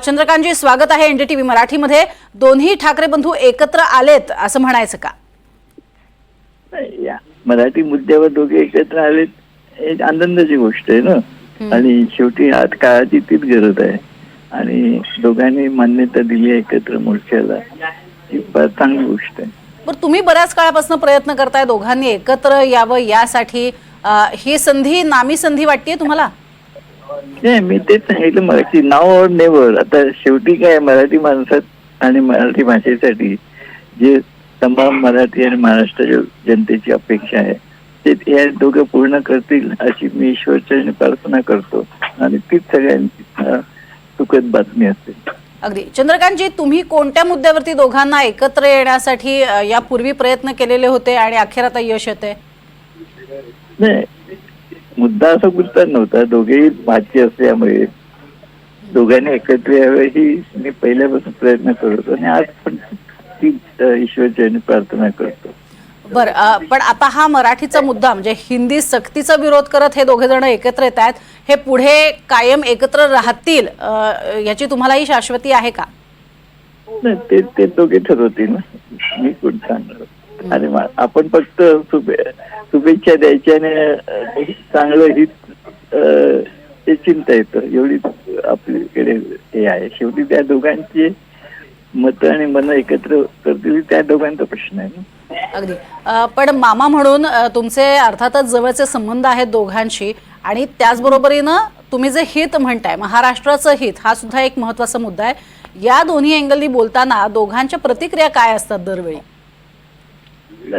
चंद्रकांतजी, स्वागत आहे एनडीटीव्ही मराठीमध्ये। दोन्ही ठाकरे बंधू एकत्र आलेत असं म्हणायचं का? या मराठी मुद्द्यावर दोघे एकत्र आलेत एक आनंदाची गोष्ट आहे ना। आणि शेवटी आज काळाची तीच गरज आहे आणि दोघांनी मान्यता दिली एकत्र मोर्चाला, ही फार चांगली गोष्ट आहे। पण तुम्ही बऱ्याच काळापासून प्रयत्न करताय दोघांनी एकत्र यावं यासाठी, ही संधी नामी संधी वाटते तुम्हाला? नाही, मी तेच सांगितलं मराठी नाव और नेवर। आता शेवटी काय मराठी माणसात आणि मराठी भाषेसाठी जे तमाम मराठी आणि महाराष्ट्राच्या जनतेची अपेक्षा आहे ते या दोघं पूर्ण करतील अशी मी ईश्वरचरणी प्रार्थना करतो आणि तीच सगळ्यांची सुखद बातमी असेल। अगदी। चंद्रकांतजी, तुम्ही कोणत्या मुद्द्यावरती दोघांना एकत्र येण्यासाठी यापूर्वी प्रयत्न केलेले होते आणि अखेर आता यश येते? नाही, मुद्दा असा कुठचा नव्हता। दोघेही भाची असल्यामुळे दोघांनी एकत्र यावे ही मी पहिल्यापासून प्रयत्न करतो आणि आज पण ती ईश्वरचरणी प्रार्थना करतो। बरं, पण आता हा मराठीचा मुद्दा म्हणजे हिंदी सक्तीचा विरोध करत हे दोघे जण एकत्र येत आहेत, हे पुढे कायम एकत्र राहतील याची तुम्हालाही शाश्वती आहे का? नाही, ते दोघे ठरवतील ना, मी कोण सांगणार। आणि आपण फक्त शुभेच्छा द्यायच्या आणि चांगलं हित ते चिंता येतं एवढी आपल्याकडे हे आहे। शेवटी त्या दोघांची मत आणि मन एकत्र करतील त्या दोघांचा प्रश्न आहे ना। अगदी। पण मामा म्हणून तुमचे अर्थातच जवळचे संबंध आहेत दोघांशी, आणि त्याचबरोबरीनं तुम्ही जे हित म्हणताय महाराष्ट्राचं हित, हा सुद्धा एक महत्त्वाचा मुद्दा आहे। या दोन्ही अँगलनी बोलताना दोघांच्या प्रतिक्रिया काय असतात दरवेळी?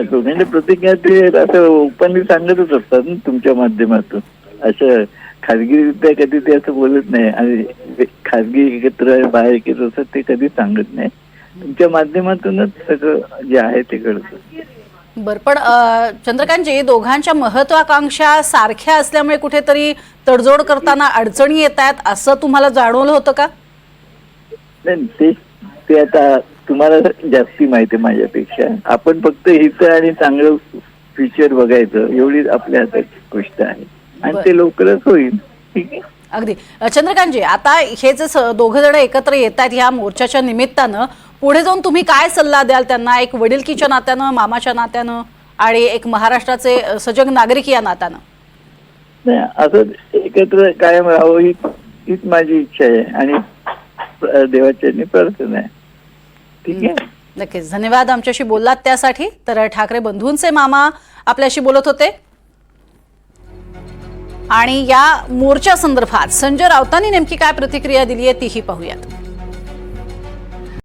दोघांच्या प्रतिक्रिया ते असं ओपनली सांगतच असतात ना तुमच्या माध्यमातून। असं खाजगीरित्या कधी ते असं बोलत नाही आणि खाजगी एकत्र बाहेर एकत्र असं ते कधी सांगत नाही। तुमच्या माध्यमातूनच सगळं जे आहे ते घडतं। बरं, पण चंद्रकांतजी, दोघांच्या महत्वाकांक्षा सारख्या असल्यामुळे कुठेतरी तडजोड करताना अडचणी येत आहेत असं तुम्हाला जाणवलं होतं का? नाही, ते आता तुम्हाला जास्ती माहिती आहे माझ्यापेक्षा। आपण फक्त हित आणि चांगलं फ्युचर बघायचं एवढी आपल्या हातात गोष्ट आहे आणि ते लवकरच होईल। ठीक आहे, अगदी। चंद्रकांतजी, आता हे जे दोघे जण एकत्र येत आहेत या मोर्चाच्या निमित्तानं, पुढे जाऊन तुम्ही काय सल्ला द्याल त्यांना, एक वडिलकीच्या नात्यानं, मामाच्या नात्यानं आणि एक महाराष्ट्राचे सजग नागरिक या नात्यानं? नाही, असं एकत्र कायम राहावं हीच माझी इच्छा आहे आणि देवाच्या प्रार्थना आहे। ठीक आहे, नक्कीच। धन्यवाद आमच्याशी बोललात त्यासाठी। तर ठाकरे बंधूंचे मामा आपल्याशी बोलत होते आणि या मोर्चा संदर्भात संजय राऊतांनी नेमकी काय प्रतिक्रिया दिली आहे तीही पाहूयात।